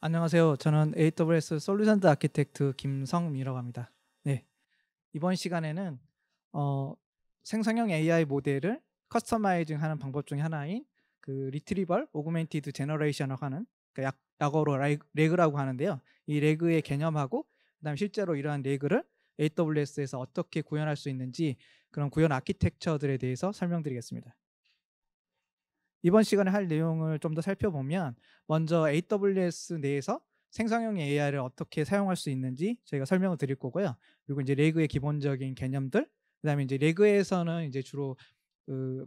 안녕하세요. 저는 AWS 솔루션즈 아키텍트 김성미라고 합니다. 네. 이번 시간에는 어, 생성형 AI 모델을 커스터마이징하는 방법 중에 하나인 그 리트리벌 오그멘티드 제너레이션이라고 하는 그 약어로 레그라고 하는데요. 이 레그의 개념하고 그다음에 실제로 이러한 레그를 AWS에서 어떻게 구현할 수 있는지 그런 구현 아키텍처들에 대해서 설명드리겠습니다. 이번 시간에 할 내용을 좀 더 살펴보면 먼저 AWS 내에서 생성형 AI를 어떻게 사용할 수 있는지 저희가 설명을 드릴 거고요. 그리고 이제 레그의 기본적인 개념들, 그다음에 이제 레그에서는 이제 주로 그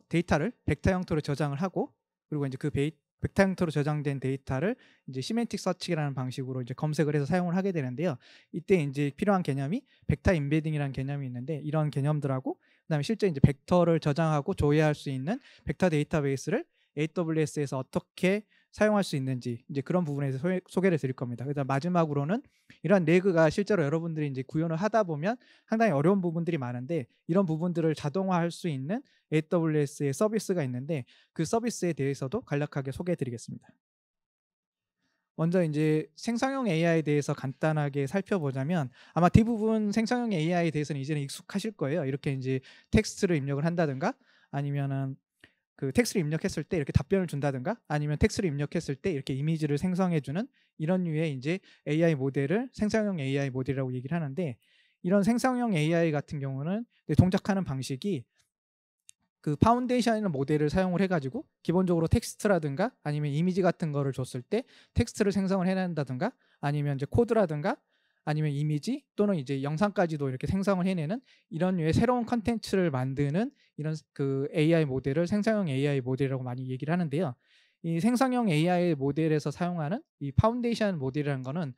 데이터를 벡터 형태로 저장을 하고, 그리고 이제 그 벡터 형태로 저장된 데이터를 이제 시멘틱 서치라는 방식으로 이제 검색을 해서 사용을 하게 되는데요. 이때 이제 필요한 개념이 벡터 임베딩이라는 개념이 있는데, 이런 개념들하고 그다음에 실제 이제 벡터를 저장하고 조회할 수 있는 벡터 데이터베이스를 AWS에서 어떻게 사용할 수 있는지 이제 그런 부분에 대해서 소개를 드릴 겁니다. 그다음 마지막으로는 이런 레그가 실제로 여러분들이 이제 구현을 하다 보면 상당히 어려운 부분들이 많은데, 이런 부분들을 자동화할 수 있는 AWS의 서비스가 있는데 그 서비스에 대해서도 간략하게 소개해 드리겠습니다. 먼저 이제 생성형 AI에 대해서 간단하게 살펴보자면, 아마 대부분 생성형 AI에 대해서는 이제는 익숙하실 거예요. 이렇게 이제 텍스트를 입력을 한다든가, 아니면은 그 텍스트를 입력했을 때 이렇게 답변을 준다든가, 아니면 텍스트를 입력했을 때 이렇게 이미지를 생성해 주는 이런 류의 이제 AI 모델을 생성형 AI 모델이라고 얘기를 하는데, 이런 생성형 AI 같은 경우는 동작하는 방식이 그 파운데이션 모델을 사용을 해가지고 기본적으로 텍스트라든가 아니면 이미지 같은 거를 줬을 때 텍스트를 생성을 해낸다든가, 아니면 이제 코드라든가 아니면 이미지 또는 이제 영상까지도 이렇게 생성을 해내는 이런 류의 새로운 컨텐츠를 만드는 이런 그 AI 모델을 생성형 AI 모델이라고 많이 얘기를 하는데요. 이 생성형 AI 모델에서 사용하는 이 파운데이션 모델이라는 거는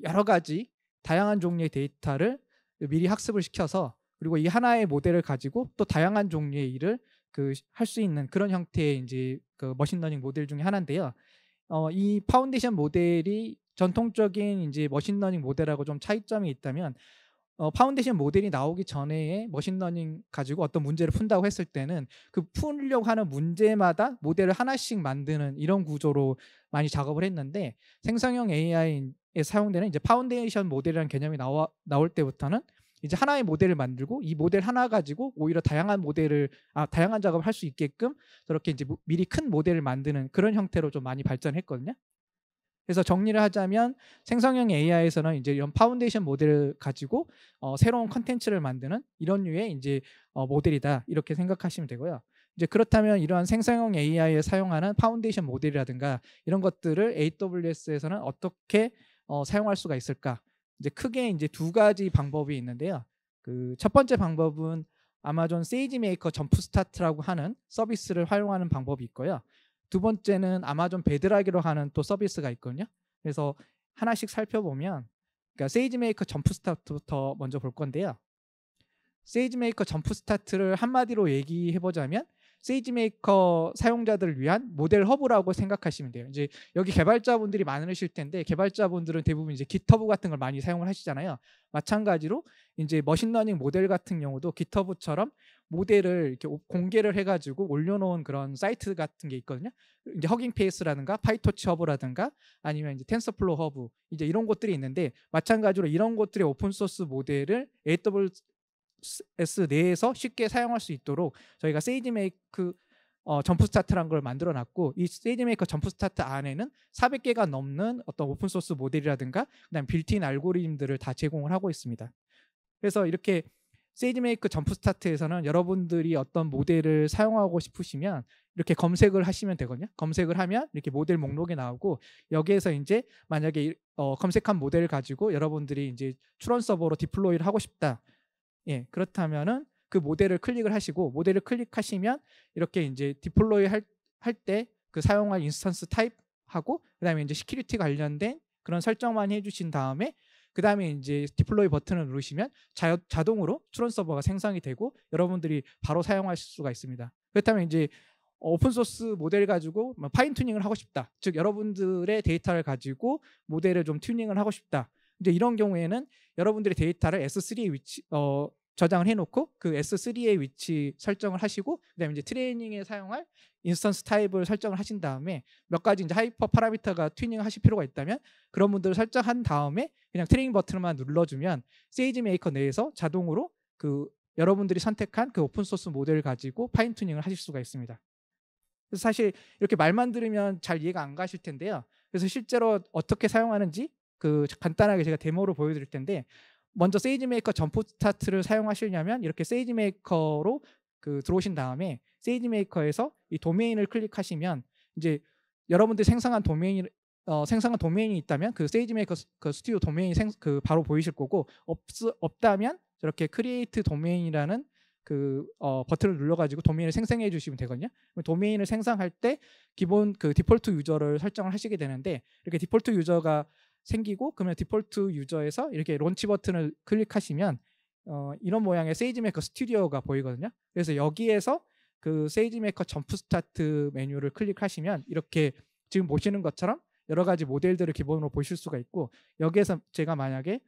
여러 가지 다양한 종류의 데이터를 미리 학습을 시켜서, 그리고 이 하나의 모델을 가지고 또 다양한 종류의 일을 그 할 수 있는 그런 형태의 이제 그 머신러닝 모델 중에 하나인데요. 이 파운데이션 모델이 전통적인 이제 머신러닝 모델하고 좀 차이점이 있다면, 파운데이션 모델이 나오기 전에 머신러닝 가지고 어떤 문제를 푼다고 했을 때는 그 풀려고 하는 문제마다 모델을 하나씩 만드는 이런 구조로 많이 작업을 했는데, 생성형 AI에 사용되는 이제 파운데이션 모델이라는 개념이 나올 때부터는 이제 하나의 모델을 만들고 이 모델 하나 가지고 오히려 다양한 작업을 할 수 있게끔 저렇게 이제 미리 큰 모델을 만드는 그런 형태로 좀 많이 발전했거든요. 그래서 정리를 하자면 생성형 AI에서는 이제 이런 파운데이션 모델을 가지고 새로운 컨텐츠를 만드는 이런 류의 이제 모델이다, 이렇게 생각하시면 되고요. 이제 그렇다면 이러한 생성형 AI에 사용하는 파운데이션 모델이라든가 이런 것들을 AWS에서는 어떻게 사용할 수가 있을까? 이제 크게 이제 두 가지 방법이 있는데요. 그 첫 번째 방법은 아마존 세이지메이커 점프 스타트라고 하는 서비스를 활용하는 방법이 있고요. 두 번째는 아마존 베드락이라고 하는 또 서비스가 있거든요. 그래서 하나씩 살펴보면, 그러니까 세이지메이커 점프 스타트부터 먼저 볼 건데요. 세이지메이커 점프 스타트를 한마디로 얘기해 보자면 세이지메이커 사용자들을 위한 모델 허브라고 생각하시면 돼요. 이제 여기 개발자분들이 많으실 텐데, 개발자분들은 대부분 이제 깃허브 같은 걸 많이 사용을 하시잖아요. 마찬가지로 이제 머신러닝 모델 같은 경우도 깃허브처럼 모델을 이렇게 공개를 해가지고 올려놓은 그런 사이트 같은 게 있거든요. 이제 허깅 페이스라든가 파이토치 허브라든가 아니면 이제 텐서플로우 허브, 이제 이런 것들이 있는데, 마찬가지로 이런 것들의 오픈 소스 모델을 AWS 내에서 쉽게 사용할 수 있도록 저희가 세이지메이크 점프 스타트라는 걸 만들어 놨고, 이 세이지메이커 점프 스타트 안에는 400개가 넘는 어떤 오픈 소스 모델이라든가 그다음 빌트인 알고리즘들을 다 제공을 하고 있습니다. 그래서 이렇게 세이지메이커 점프 스타트에서는 여러분들이 어떤 모델을 사용하고 싶으시면 이렇게 검색을 하시면 되거든요. 검색을 하면 이렇게 모델 목록이 나오고, 여기에서 이제 만약에 검색한 모델을 가지고 여러분들이 이제 추론 서버로 디플로이를 하고 싶다. 예, 그렇다면은 그 모델을 클릭을 하시고, 모델을 클릭하시면 이렇게 이제 디플로이 할 때 그 사용할 인스턴스 타입하고 그다음에 이제 시큐리티 관련된 그런 설정만 해주신 다음에 그다음에 이제 디플로이 버튼을 누르시면 자동으로 추론 서버가 생성이 되고 여러분들이 바로 사용하실 수가 있습니다. 그렇다면 이제 오픈 소스 모델 가지고 파인 튜닝을 하고 싶다, 즉 여러분들의 데이터를 가지고 모델을 좀 튜닝을 하고 싶다, 이제 이런 경우에는 여러분들의 데이터를 S3에 저장을 해놓고 그 S3의 위치 설정을 하시고 그다음에 이제 트레이닝에 사용할 인스턴스 타입을 설정을 하신 다음에 몇 가지 이제 하이퍼 파라미터가 튜닝 하실 필요가 있다면 그런 분들을 설정한 다음에 그냥 트레이닝 버튼만 눌러주면 세이지 메이커 내에서 자동으로 그 여러분들이 선택한 그 오픈 소스 모델을 가지고 파인 튜닝을 하실 수가 있습니다. 그래서 사실 이렇게 말만 들으면 잘 이해가 안 가실 텐데요. 그래서 실제로 어떻게 사용하는지 그 간단하게 제가 데모로 보여드릴 텐데 먼저 세이지메이커 점프 스타트를 사용하시려면 이렇게 세이지메이커로 그 들어오신 다음에 세이지메이커에서 이 도메인을 클릭하시면 이제 여러분들이 생성한 도메인이 있다면 그 세이지메이커 그 스튜디오 도메인이 그 바로 보이실 거고 없다면 저렇게 크리에이트 도메인이라는 그 버튼을 눌러가지고 도메인을 생성해 주시면 되거든요. 도메인을 생성할 때 기본 그 디폴트 유저를 설정을 하시게 되는데 이렇게 디폴트 유저가 생기고 그러면 디폴트 유저에서 이렇게 론치 버튼을 클릭하시면 이런 모양의 세이지메이커 스튜디오가 보이거든요. 그래서 여기에서 그 세이지메이커 점프 스타트 메뉴를 클릭하시면 이렇게 지금 보시는 것처럼 여러 가지 모델들을 기본으로 보실 수가 있고 여기에서 제가 만약에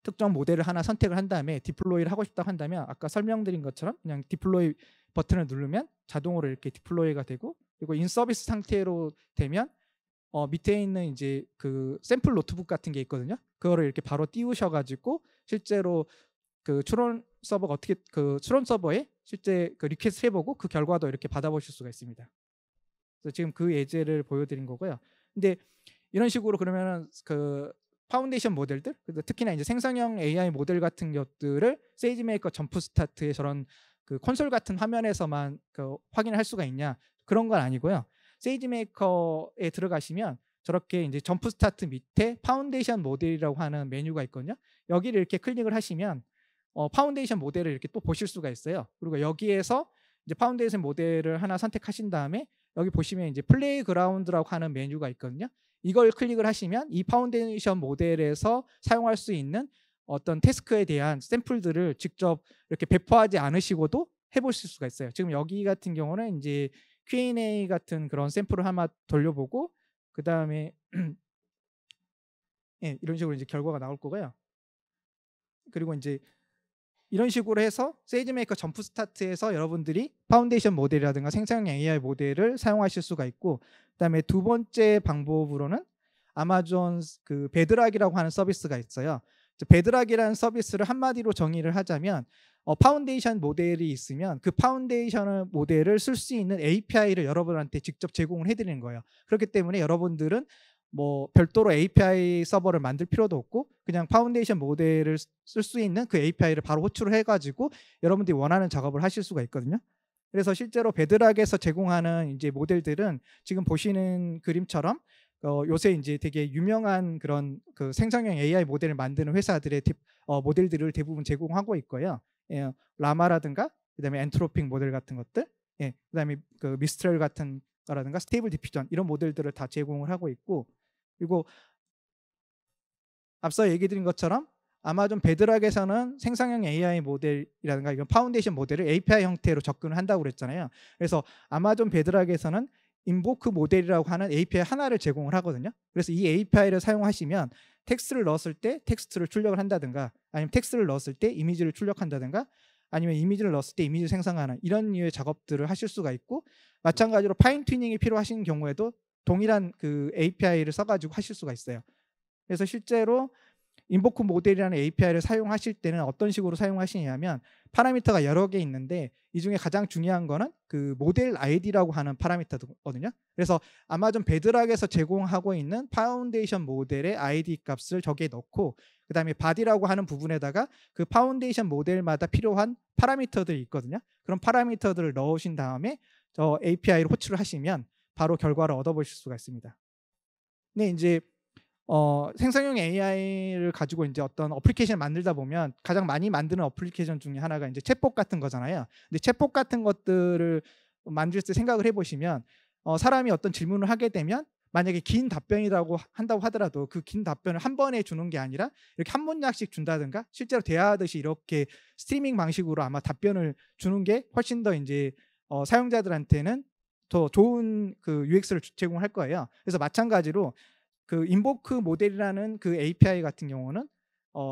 특정 모델을 하나 선택을 한 다음에 디플로이를 하고 싶다고 한다면 아까 설명드린 것처럼 그냥 디플로이 버튼을 누르면 자동으로 이렇게 디플로이가 되고 그리고 인 서비스 상태로 되면 밑에 있는 이제 그 샘플 노트북 같은 게 있거든요. 그거를 이렇게 바로 띄우셔가지고 실제로 그 추론 서버가 어떻게 그 추론 서버에 실제 그 리퀘스트 해보고 그 결과도 이렇게 받아보실 수가 있습니다. 그래서 지금 그 예제를 보여드린 거고요. 근데 이런 식으로 그러면은 그 파운데이션 모델들, 특히나 이제 생성형 AI 모델 같은 것들을 세이지메이커 점프 스타트의 저런 그 콘솔 같은 화면에서만 그 확인할 수가 있냐? 그런 건 아니고요. 세이지메이커에 들어가시면 저렇게 이제 점프 스타트 밑에 파운데이션 모델이라고 하는 메뉴가 있거든요. 여기를 이렇게 클릭을 하시면 파운데이션 모델을 이렇게 또 보실 수가 있어요. 그리고 여기에서 이제 파운데이션 모델을 하나 선택하신 다음에 여기 보시면 이제 플레이그라운드라고 하는 메뉴가 있거든요. 이걸 클릭을 하시면 이 파운데이션 모델에서 사용할 수 있는 어떤 태스크에 대한 샘플들을 직접 이렇게 배포하지 않으시고도 해보실 수가 있어요. 지금 여기 같은 경우는 이제 Q&A 같은 그런 샘플을 하나 돌려보고 그 다음에 예, 이런 식으로 이제 결과가 나올 거고요. 그리고 이제 이런 식으로 해서 세이지메이커 점프 스타트에서 여러분들이 파운데이션 모델이라든가 생성형 AI 모델을 사용하실 수가 있고 그다음에 두 번째 방법으로는 아마존 그 베드락이라고 하는 서비스가 있어요. 베드락이라는 서비스를 한마디로 정의를 하자면 파운데이션 모델이 있으면 그 파운데이션 모델을 쓸 수 있는 API를 여러분한테 직접 제공을 해드리는 거예요. 그렇기 때문에 여러분들은 뭐 별도로 API 서버를 만들 필요도 없고 그냥 파운데이션 모델을 쓸 수 있는 그 API를 바로 호출을 해가지고 여러분들이 원하는 작업을 하실 수가 있거든요. 그래서 실제로 베드락에서 제공하는 이제 모델들은 지금 보시는 그림처럼 요새 이제 되게 유명한 그런 그 생성형 AI 모델을 만드는 회사들의 모델들을 대부분 제공하고 있고요. 예, 라마라든가 그다음에 엔트로픽 모델 같은 것들, 예, 그다음에 그 미스트렐 같은 거라든가 스테이블 디퓨전 이런 모델들을 다 제공을 하고 있고 그리고 앞서 얘기 드린 것처럼 아마존 베드락에서는 생성형 AI 모델이라든가 이건 파운데이션 모델을 API 형태로 접근을 한다고 그랬잖아요. 그래서 아마존 베드락에서는 인보크 모델이라고 하는 API 하나를 제공을 하거든요. 그래서 이 API를 사용하시면 텍스트를 넣었을 때 텍스트를 출력을 한다든가 아니면 텍스트를 넣었을 때 이미지를 출력한다든가 아니면 이미지를 넣었을 때 이미지를 생성하는 이런 류의 작업들을 하실 수가 있고 마찬가지로 파인 튜닝이 필요하신 경우에도 동일한 그 API를 써가지고 하실 수가 있어요. 그래서 실제로 인보크 모델이라는 API를 사용하실 때는 어떤 식으로 사용하시냐면 파라미터가 여러 개 있는데 이 중에 가장 중요한 거는 그 모델 아이디라고 하는 파라미터거든요. 그래서 아마존 베드락에서 제공하고 있는 파운데이션 모델의 아이디 값을 저기에 넣고 그 다음에 바디라고 하는 부분에다가 그 파운데이션 모델마다 필요한 파라미터들이 있거든요. 그런 파라미터들을 넣으신 다음에 저 API를 호출을 하시면 바로 결과를 얻어보실 수가 있습니다. 근데 이제 생성형 AI를 가지고 이제 어떤 어플리케이션을 만들다 보면 가장 많이 만드는 어플리케이션 중에 하나가 이제 챗봇 같은 거잖아요. 근데 챗봇 같은 것들을 만들 때 생각을 해보시면 사람이 어떤 질문을 하게 되면 만약에 긴 답변이라고 한다고 하더라도 그 긴 답변을 한 번에 주는 게 아니라 이렇게 한 문장씩 준다든가 실제로 대화하듯이 이렇게 스트리밍 방식으로 아마 답변을 주는 게 훨씬 더 이제 사용자들한테는 더 좋은 그 UX를 제공할 거예요. 그래서 마찬가지로 그 인보크 모델이라는 그 API 같은 경우는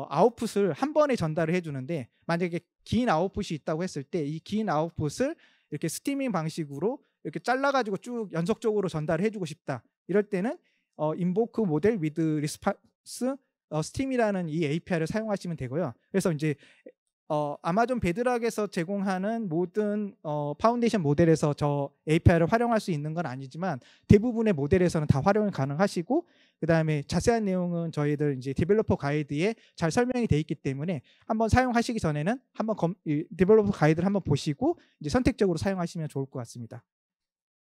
아웃풋을 한 번에 전달을 해주는데, 만약에 긴 아웃풋이 있다고 했을 때 이 긴 아웃풋을 이렇게 스트리밍 방식으로 이렇게 잘라가지고 쭉 연속적으로 전달을 해주고 싶다. 이럴 때는 invoke model with response stream이라는 이 API를 사용하시면 되고요. 그래서 이제 아마존 베드락에서 제공하는 모든 파운데이션 모델에서 저 API를 활용할 수 있는 건 아니지만 대부분의 모델에서는 다 활용이 가능하시고, 그다음에 자세한 내용은 저희들 이제 디벨로퍼 가이드에 잘 설명이 돼 있기 때문에 한번 사용하시기 전에는 한번 디벨로퍼 가이드를 한번 보시고 이제 선택적으로 사용하시면 좋을 것 같습니다.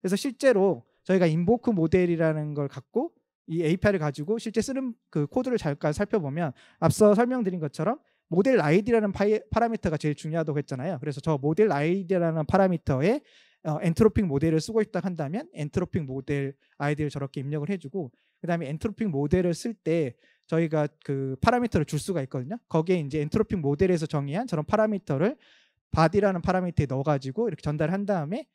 그래서 실제로 저희가 인보크 모델이라는 걸 갖고 이 API를 가지고 실제 쓰는 그 코드를 잠깐 살펴보면 앞서 설명드린 것처럼 모델 아이디라는 파라미터가 제일 중요하다고 했잖아요. 그래서 저 모델 아이디라는 파라미터에 엔트로픽 모델을 쓰고 있다 한다면 엔트로픽 모델 아이디를 저렇게 입력을 해주고, 그다음에 엔트로픽 모델을 쓸 때 저희가 그 파라미터를 줄 수가 있거든요. 거기에 이제 엔트로픽 모델에서 정의한 저런 파라미터를 body라는 파라미터에 넣어가지고 이렇게 전달한 다음에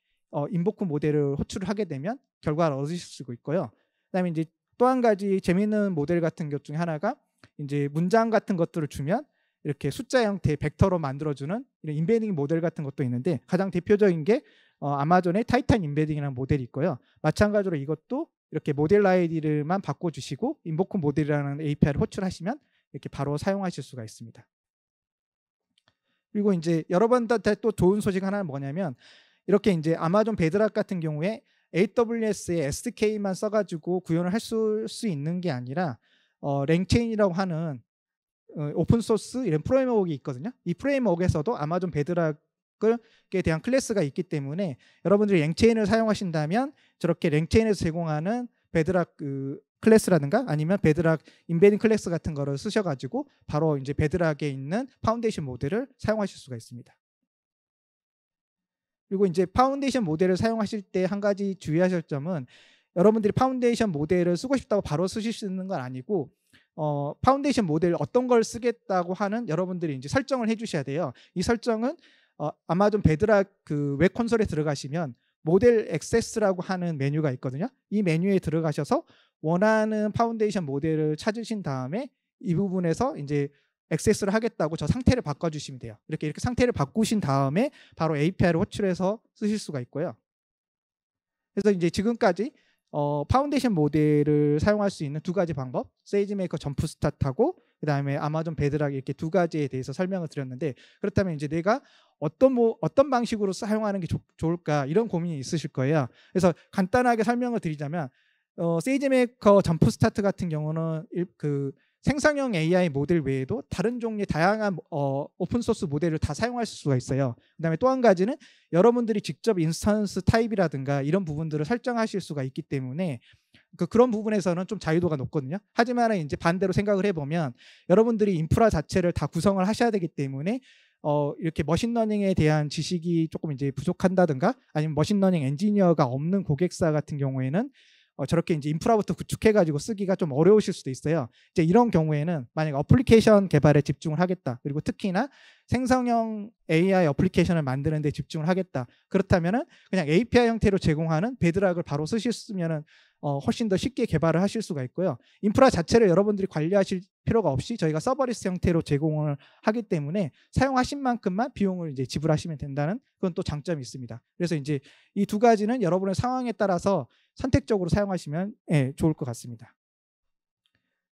인보크 모델을 호출을 하게 되면 결과를 얻으실 수 있고요. 그다음에 이제 또 한 가지 재미있는 모델 같은 것 중에 하나가 이제 문장 같은 것들을 주면 이렇게 숫자 형태의 벡터로 만들어주는 이런 인베딩 모델 같은 것도 있는데, 가장 대표적인 게 아마존의 타이탄 인베딩이라는 모델이 있고요. 마찬가지로 이것도 이렇게 모델 아이디를만 바꿔주시고 인보크 모델이라는 API를 호출하시면 이렇게 바로 사용하실 수가 있습니다. 그리고 이제 여러분들한테 또 좋은 소식 하나는 뭐냐면, 이렇게 이제 아마존 베드락 같은 경우에 AWS의 SDK만 써가지고 구현을 할 수 있는 게 아니라 랭체인이라고 하는 오픈 소스 이런 프레임워크가 있거든요. 이 프레임워크에서도 아마존 베드락에 대한 클래스가 있기 때문에 여러분들이 랭체인을 사용하신다면 저렇게 랭체인에서 제공하는 베드락 그 클래스라든가 아니면 베드락 인베딩 클래스 같은 거를 쓰셔가지고 바로 이제 베드락에 있는 파운데이션 모델을 사용하실 수가 있습니다. 그리고 이제 파운데이션 모델을 사용하실 때 한 가지 주의하실 점은, 여러분들이 파운데이션 모델을 쓰고 싶다고 바로 쓰실 수 있는 건 아니고 파운데이션 모델 어떤 걸 쓰겠다고 하는 여러분들이 이제 설정을 해주셔야 돼요. 이 설정은 아마존 베드락 그 웹 콘솔에 들어가시면 모델 액세스라고 하는 메뉴가 있거든요. 이 메뉴에 들어가셔서 원하는 파운데이션 모델을 찾으신 다음에 이 부분에서 이제 액세스를 하겠다고 저 상태를 바꿔주시면 돼요. 이렇게 상태를 바꾸신 다음에 바로 API를 호출해서 쓰실 수가 있고요. 그래서 이제 지금까지 파운데이션 모델을 사용할 수 있는 두 가지 방법, 세이지메이커 점프스타트하고 그다음에 아마존 베드락 이렇게 두 가지에 대해서 설명을 드렸는데, 그렇다면 이제 내가 어떤 방식으로 사용하는 게 좋을까 이런 고민이 있으실 거예요. 그래서 간단하게 설명을 드리자면 세이지메이커 점프스타트 같은 경우는 그 생성형 AI 모델 외에도 다른 종류의 다양한 오픈소스 모델을 다 사용할 수가 있어요. 그다음에 또 한 가지는 여러분들이 직접 인스턴스 타입이라든가 이런 부분들을 설정하실 수가 있기 때문에 그런 부분에서는 좀 자유도가 높거든요. 하지만 이제 반대로 생각을 해보면 여러분들이 인프라 자체를 다 구성을 하셔야 되기 때문에 이렇게 머신러닝에 대한 지식이 조금 이제 부족한다든가 아니면 머신러닝 엔지니어가 없는 고객사 같은 경우에는 저렇게 이제 인프라부터 구축해가지고 쓰기가 좀 어려우실 수도 있어요. 이제 이런 경우에는 만약 어플리케이션 개발에 집중을 하겠다, 그리고 특히나 생성형 AI 어플리케이션을 만드는 데 집중을 하겠다, 그렇다면은 그냥 API 형태로 제공하는 베드락을 바로 쓰시면은 훨씬 더 쉽게 개발을 하실 수가 있고요. 인프라 자체를 여러분들이 관리하실 필요가 없이 저희가 서버리스 형태로 제공을 하기 때문에 사용하신 만큼만 비용을 이제 지불하시면 된다는 그건 또 장점이 있습니다. 그래서 이제 이 두 가지는 여러분의 상황에 따라서 선택적으로 사용하시면 좋을 것 같습니다.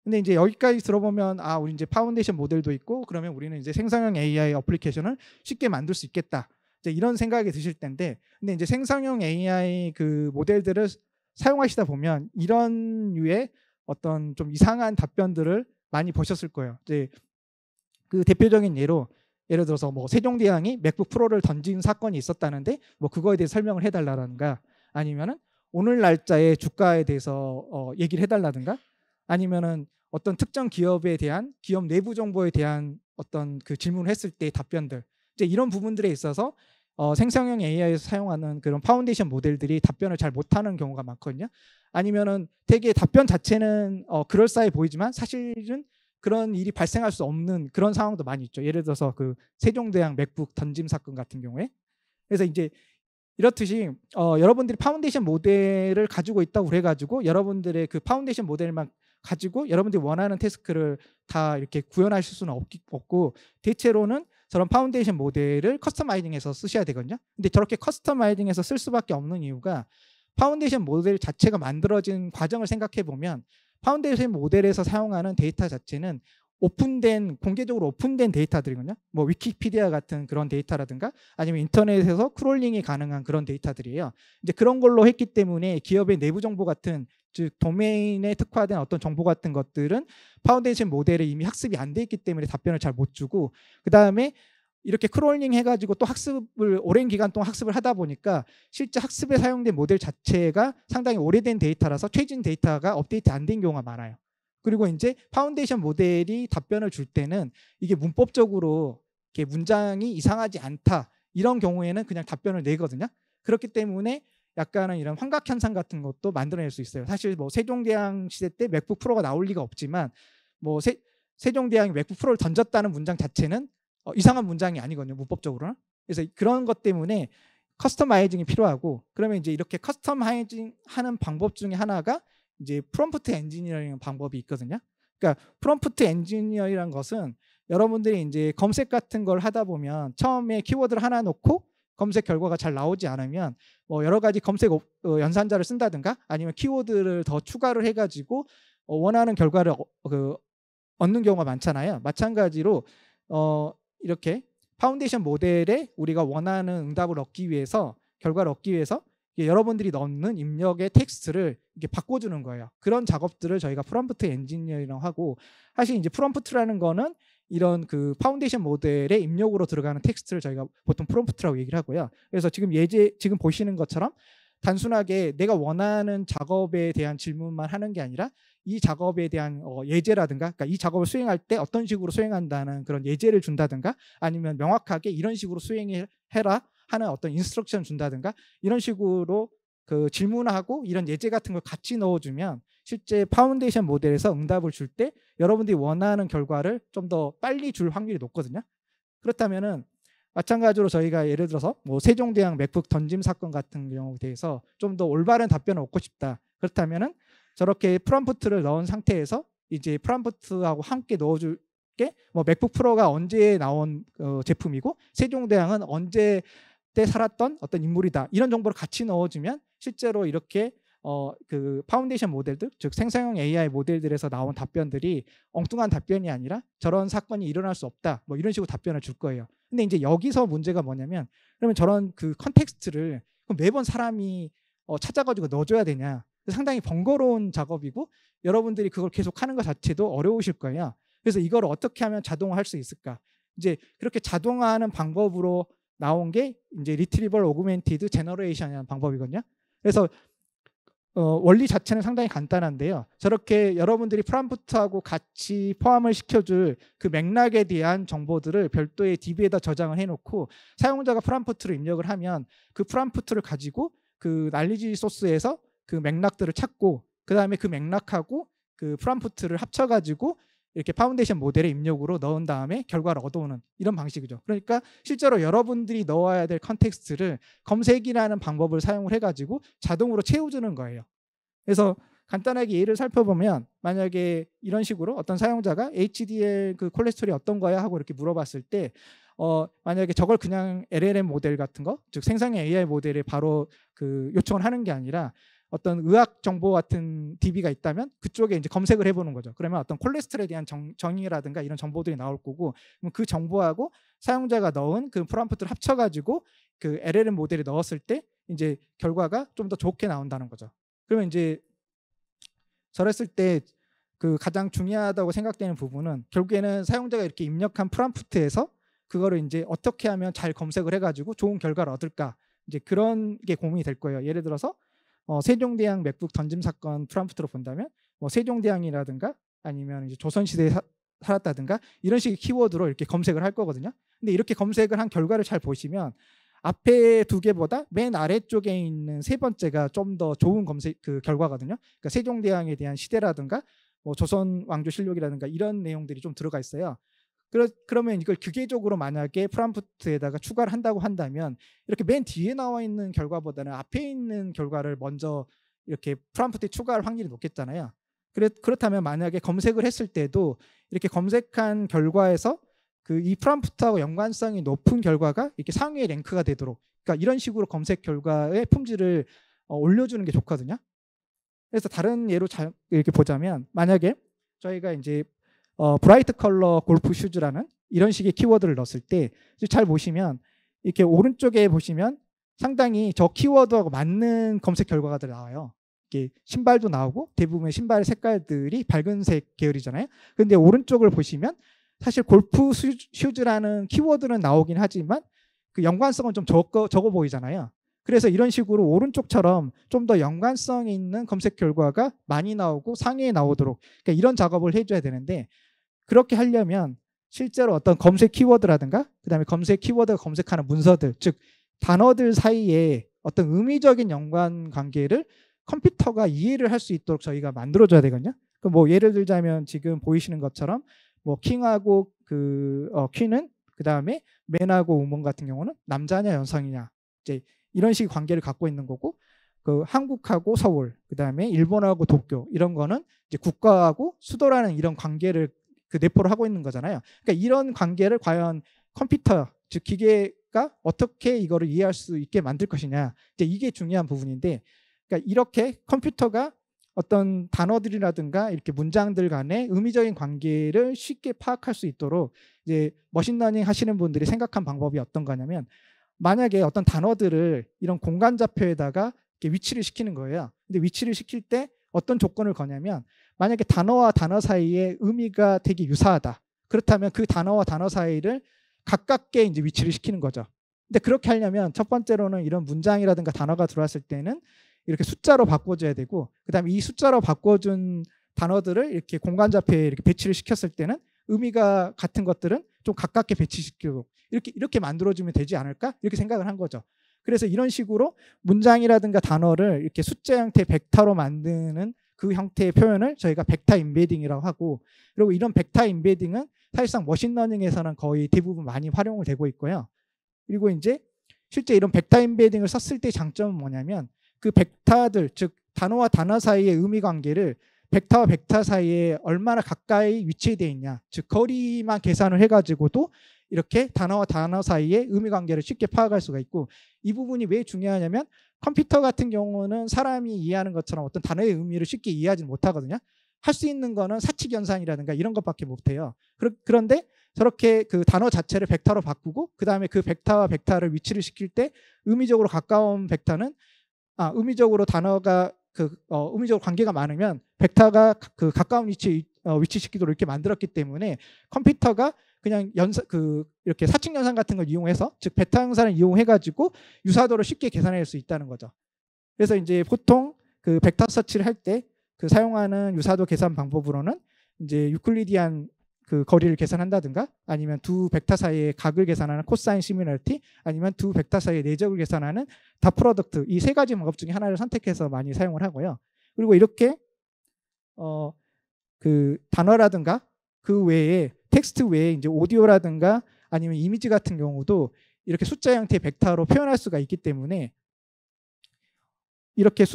근데 이제 여기까지 들어보면 우리 이제 파운데이션 모델도 있고 그러면 우리는 이제 생성형 AI 어플리케이션을 쉽게 만들 수 있겠다, 이제 이런 생각이 드실 텐데, 근데 이제 생성형 AI 그 모델들을 사용하시다 보면 이런 류의 어떤 좀 이상한 답변들을 많이 보셨을 거예요. 이제 그 대표적인 예를 들어서 뭐 세종대왕이 맥북 프로를 던진 사건이 있었다는데 뭐 그거에 대해 설명을 해달라든가, 아니면은 오늘 날짜의 주가에 대해서 얘기를 해달라든가, 아니면은 어떤 특정 기업에 대한 기업 내부 정보에 대한 어떤 그 질문을 했을 때의 답변들, 이제 이런 부분들에 있어서 생성형 AI에서 사용하는 그런 파운데이션 모델들이 답변을 잘 못하는 경우가 많거든요. 아니면은 되게 답변 자체는 그럴싸해 보이지만 사실은 그런 일이 발생할 수 없는 그런 상황도 많이 있죠. 예를 들어서 그 세종대왕 맥북 던짐 사건 같은 경우에. 그래서 이제 이렇듯이 여러분들이 파운데이션 모델을 가지고 있다고 그래가지고 여러분들의 그 파운데이션 모델만 가지고 여러분들이 원하는 태스크를 다 이렇게 구현하실 수는 없고 대체로는 저런 파운데이션 모델을 커스터마이징해서 쓰셔야 되거든요. 근데 저렇게 커스터마이징해서 쓸 수밖에 없는 이유가 파운데이션 모델 자체가 만들어진 과정을 생각해 보면 파운데이션 모델에서 사용하는 데이터 자체는 오픈된 공개적으로 오픈된 데이터들이거든요. 뭐 위키피디아 같은 그런 데이터라든가 아니면 인터넷에서 크롤링이 가능한 그런 데이터들이에요. 이제 그런 걸로 했기 때문에 기업의 내부 정보 같은 즉 도메인에 특화된 어떤 정보 같은 것들은 파운데이션 모델에 이미 학습이 안 돼 있기 때문에 답변을 잘 못 주고 그다음에 이렇게 크롤링 해가지고 또 학습을 오랜 기간 동안 학습을 하다 보니까 실제 학습에 사용된 모델 자체가 상당히 오래된 데이터라서 최신 데이터가 업데이트 안 된 경우가 많아요. 그리고 이제 파운데이션 모델이 답변을 줄 때는 이게 문법적으로 이렇게 문장이 이상하지 않다 이런 경우에는 그냥 답변을 내거든요. 그렇기 때문에 약간은 이런 환각 현상 같은 것도 만들어낼 수 있어요. 사실 뭐 세종대왕 시대 때 맥북 프로가 나올 리가 없지만 뭐 세종대왕이 맥북 프로를 던졌다는 문장 자체는 이상한 문장이 아니거든요. 문법적으로는. 그래서 그런 것 때문에 커스터마이징이 필요하고 그러면 이제 이렇게 커스터마이징 하는 방법 중에 하나가 이제 프롬프트 엔지니어링 방법이 있거든요. 그러니까 프롬프트 엔지니어링이라는 것은 여러분들이 이제 검색 같은 걸 하다 보면 처음에 키워드를 하나 놓고 검색 결과가 잘 나오지 않으면 뭐 여러 가지 검색 연산자를 쓴다든가 아니면 키워드를 더 추가를 해가지고 원하는 결과를 얻는 경우가 많잖아요. 마찬가지로 이렇게 파운데이션 모델에 우리가 원하는 응답을 얻기 위해서 결과를 얻기 위해서 여러분들이 넣는 입력의 텍스트를 이렇게 바꿔주는 거예요. 그런 작업들을 저희가 프롬프트 엔지니어링이라고 하고 사실 이제 프롬프트라는 거는 이런 그 파운데이션 모델의 입력으로 들어가는 텍스트를 저희가 보통 프롬프트라고 얘기를 하고요. 그래서 지금 보시는 것처럼 단순하게 내가 원하는 작업에 대한 질문만 하는 게 아니라 이 작업에 대한 예제라든가 그러니까 이 작업을 수행할 때 어떤 식으로 수행한다는 그런 예제를 준다든가 아니면 명확하게 이런 식으로 수행해라 하는 어떤 인스트럭션 준다든가 이런 식으로 그 질문하고 이런 예제 같은 걸 같이 넣어주면 실제 파운데이션 모델에서 응답을 줄 때 여러분들이 원하는 결과를 좀 더 빨리 줄 확률이 높거든요. 그렇다면은 마찬가지로 저희가 예를 들어서 뭐 세종대왕 맥북 던짐 사건 같은 경우에 대해서 좀 더 올바른 답변을 얻고 싶다. 그렇다면은 저렇게 프롬프트를 넣은 상태에서 이제 프롬프트하고 함께 넣어줄게 뭐 맥북 프로가 언제 나온 제품이고 세종대왕은 언제 때 살았던 어떤 인물이다 이런 정보를 같이 넣어주면 실제로 이렇게 그 파운데이션 모델들 즉 생성형 AI 모델들에서 나온 답변들이 엉뚱한 답변이 아니라 저런 사건이 일어날 수 없다 뭐 이런 식으로 답변을 줄 거예요. 근데 이제 여기서 문제가 뭐냐면 그러면 저런 그 컨텍스트를 매번 사람이 찾아가지고 넣어줘야 되냐 상당히 번거로운 작업이고 여러분들이 그걸 계속 하는 것 자체도 어려우실 거예요. 그래서 이걸 어떻게 하면 자동화할 수 있을까 이제 그렇게 자동화하는 방법으로 나온 게 이제 리트리버 오그멘티드 제너레이션이라는 방법이거든요. 그래서 원리 자체는 상당히 간단한데요. 저렇게 여러분들이 프롬프트하고 같이 포함을 시켜줄 그 맥락에 대한 정보들을 별도의 DB에다 저장을 해놓고 사용자가 프롬프트를 입력을 하면 그 프롬프트를 가지고 그 날리지 소스에서 그 맥락들을 찾고 그 다음에 그 맥락하고 그 프롬프트를 합쳐가지고 이렇게 파운데이션 모델의 입력으로 넣은 다음에 결과를 얻어오는 이런 방식이죠. 그러니까 실제로 여러분들이 넣어야 될 컨텍스트를 검색이라는 방법을 사용을 해가지고 자동으로 채워주는 거예요. 그래서 간단하게 예를 살펴보면 만약에 이런 식으로 어떤 사용자가 HDL 그 콜레스테롤이 어떤 거야 하고 이렇게 물어봤을 때 만약에 저걸 그냥 LLM 모델 같은 거, 즉 생성형 AI 모델에 바로 그 요청을 하는 게 아니라 어떤 의학 정보 같은 DB가 있다면 그쪽에 이제 검색을 해보는 거죠. 그러면 어떤 콜레스테롤에 대한 정의라든가 이런 정보들이 나올 거고 그 정보하고 사용자가 넣은 그 프롬프트를 합쳐가지고 그 LLM 모델에 넣었을 때 이제 결과가 좀 더 좋게 나온다는 거죠. 그러면 이제 저랬을 때 그 가장 중요하다고 생각되는 부분은 결국에는 사용자가 이렇게 입력한 프롬프트에서 그거를 이제 어떻게 하면 잘 검색을 해가지고 좋은 결과를 얻을까 이제 그런 게 고민이 될 거예요. 예를 들어서 세종대왕 맥북 던짐 사건 프롬프트로 본다면 뭐 세종대왕이라든가 아니면 이제 조선시대에 살았다든가 이런 식의 키워드로 이렇게 검색을 할 거거든요. 근데 이렇게 검색을 한 결과를 잘 보시면 앞에 두 개보다 맨 아래쪽에 있는 세 번째가 좀 더 좋은 검색 그 결과거든요. 그러니까 세종대왕에 대한 시대라든가 뭐 조선 왕조 실록이라든가 이런 내용들이 좀 들어가 있어요. 그러면 이걸 기계적으로 만약에 프롬프트에다가 추가를 한다고 한다면 이렇게 맨 뒤에 나와 있는 결과보다는 앞에 있는 결과를 먼저 이렇게 프롬프트에 추가할 확률이 높겠잖아요. 그렇다면 만약에 검색을 했을 때도 이렇게 검색한 결과에서 그 이 프롬프트하고 연관성이 높은 결과가 이렇게 상위에 랭크가 되도록, 그러니까 이런 식으로 검색 결과의 품질을 올려주는 게 좋거든요. 그래서 다른 예로 이렇게 보자면, 만약에 저희가 이제 브라이트 컬러 골프 슈즈라는 이런 식의 키워드를 넣었을 때 잘 보시면 이렇게 오른쪽에 보시면 상당히 저 키워드하고 맞는 검색 결과가 나와요. 이렇게 신발도 나오고 대부분의 신발 색깔들이 밝은색 계열이잖아요. 근데 오른쪽을 보시면 사실 골프 슈즈라는 키워드는 나오긴 하지만 그 연관성은 좀 적어 보이잖아요. 그래서 이런 식으로 오른쪽처럼 좀 더 연관성 있는 검색 결과가 많이 나오고 상위에 나오도록, 그러니까 이런 작업을 해줘야 되는데, 그렇게 하려면 실제로 어떤 검색 키워드라든가 그다음에 검색 키워드가 검색하는 문서들, 즉 단어들 사이에 어떤 의미적인 연관 관계를 컴퓨터가 이해를 할 수 있도록 저희가 만들어줘야 되거든요. 뭐 예를 들자면 지금 보이시는 것처럼 뭐 킹하고 퀸은 그다음에 맨하고 우먼 같은 경우는 남자냐 여성이냐, 이제 이런 식의 관계를 갖고 있는 거고, 그 한국하고 서울, 그다음에 일본하고 도쿄, 이런 거는 이제 국가하고 수도라는 이런 관계를 내포를 하고 있는 거잖아요. 그러니까 이런 관계를 과연 컴퓨터, 즉 기계가 어떻게 이거를 이해할 수 있게 만들 것이냐, 이제 이게 중요한 부분인데, 그러니까 이렇게 컴퓨터가 어떤 단어들이라든가 이렇게 문장들 간의 의미적인 관계를 쉽게 파악할 수 있도록 이제 머신러닝 하시는 분들이 생각한 방법이 어떤 거냐면, 만약에 어떤 단어들을 이런 공간 좌표에다가 이렇게 위치를 시키는 거예요. 근데 위치를 시킬 때 어떤 조건을 거냐면, 만약에 단어와 단어 사이에 의미가 되게 유사하다. 그렇다면 그 단어와 단어 사이를 가깝게 이제 위치를 시키는 거죠. 근데 그렇게 하려면 첫 번째로는 이런 문장이라든가 단어가 들어왔을 때는 이렇게 숫자로 바꿔줘야 되고, 그다음에 이 숫자로 바꿔준 단어들을 이렇게 공간 좌표에 이렇게 배치를 시켰을 때는 의미가 같은 것들은 좀 가깝게 배치시키고 이렇게 만들어주면 되지 않을까, 이렇게 생각을 한 거죠. 그래서 이런 식으로 문장이라든가 단어를 이렇게 숫자 형태 벡터로 만드는 그 형태의 표현을 저희가 벡터 임베딩이라고 하고, 그리고 이런 벡터 임베딩은 사실상 머신러닝에서는 거의 대부분 많이 활용을 되고 있고요. 그리고 이제 실제 이런 벡터 임베딩을 썼을 때 장점은 뭐냐면, 그 벡터들, 즉 단어와 단어 사이의 의미 관계를 벡터와 벡터 사이에 얼마나 가까이 위치되어 있냐, 즉 거리만 계산을 해가지고도 이렇게 단어와 단어 사이의 의미 관계를 쉽게 파악할 수가 있고, 이 부분이 왜 중요하냐면 컴퓨터 같은 경우는 사람이 이해하는 것처럼 어떤 단어의 의미를 쉽게 이해하지 못하거든요. 할 수 있는 거는 사칙 연산이라든가 이런 것밖에 못해요. 그런데 저렇게 그 단어 자체를 벡터로 바꾸고 그다음에 그 벡터와 벡터를 위치를 시킬 때 의미적으로 가까운 벡터는 의미적으로 단어가 의미적으로 관계가 많으면 벡터가 그 가까운 위치시키도록 이렇게 만들었기 때문에 컴퓨터가 그냥 이렇게 사칙 연산 같은 걸 이용해서, 즉 베타 형산을 이용해가지고 유사도를 쉽게 계산할 수 있다는 거죠. 그래서 이제 보통 그 벡터 서치를 할 때 그 사용하는 유사도 계산 방법으로는 이제 유클리디안 그 거리를 계산한다든가, 아니면 두 벡터 사이의 각을 계산하는 코사인 시뮬러리티, 아니면 두 벡터 사이의 내적을 계산하는 다 프로덕트, 이 세 가지 방법 중에 하나를 선택해서 많이 사용을 하고요. 그리고 이렇게 그 단어라든가 그 외에 텍스트 외에 이제 오디오라든가 아니면 이미지 같은 경우도 이렇게 숫자 형태의 벡터로 표현할 수가 있기 때문에 이렇게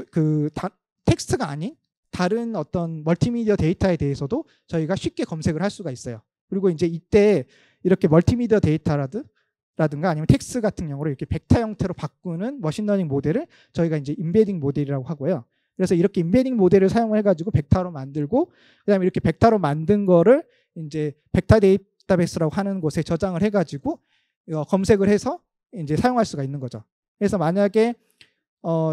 텍스트가 아닌 다른 어떤 멀티미디어 데이터에 대해서도 저희가 쉽게 검색을 할 수가 있어요. 그리고 이제 이때 이렇게 멀티미디어 데이터라든가 아니면 텍스트 같은 경우로 이렇게 벡터 형태로 바꾸는 머신러닝 모델을 저희가 이제 임베딩 모델이라고 하고요. 그래서 이렇게 임베딩 모델을 사용해 가지고 벡터로 만들고, 그다음에 이렇게 벡터로 만든 거를 이제 벡터 데이터베이스라고 하는 곳에 저장을 해 가지고 검색을 해서 이제 사용할 수가 있는 거죠. 그래서 만약에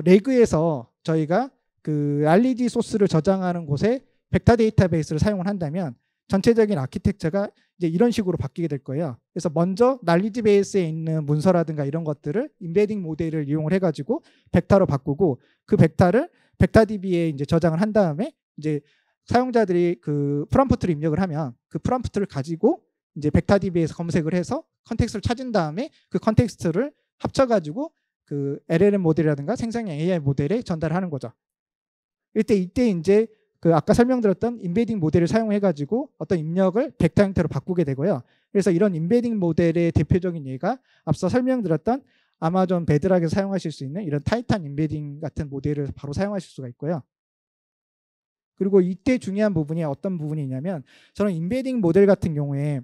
레그에서 저희가 그 RDD 소스를 저장하는 곳에 벡터 데이터베이스를 사용을 한다면 전체적인 아키텍처가 이제 이런 식으로 바뀌게 될 거예요. 그래서 먼저 날리지 베이스에 있는 문서라든가 이런 것들을 임베딩 모델을 이용을 해가지고 벡터로 바꾸고, 그 벡터를 벡터DB에 이제 저장을 한 다음에 이제 사용자들이 그 프롬프트를 입력을 하면 그 프롬프트를 가지고 이제 벡터DB에서 검색을 해서 컨텍스트를 찾은 다음에 그 컨텍스트를 합쳐가지고 그 LLM 모델이라든가 생성형 AI 모델에 전달하는 거죠. 이때 이제 그 아까 설명드렸던 임베딩 모델을 사용해 가지고 어떤 입력을 벡터 형태로 바꾸게 되고요. 그래서 이런 임베딩 모델의 대표적인 예가 앞서 설명드렸던 아마존 베드락에서 사용하실 수 있는 이런 타이탄 임베딩 같은 모델을 바로 사용하실 수가 있고요. 그리고 이때 중요한 부분이 어떤 부분이 있냐면 저는 인베딩 모델 같은 경우에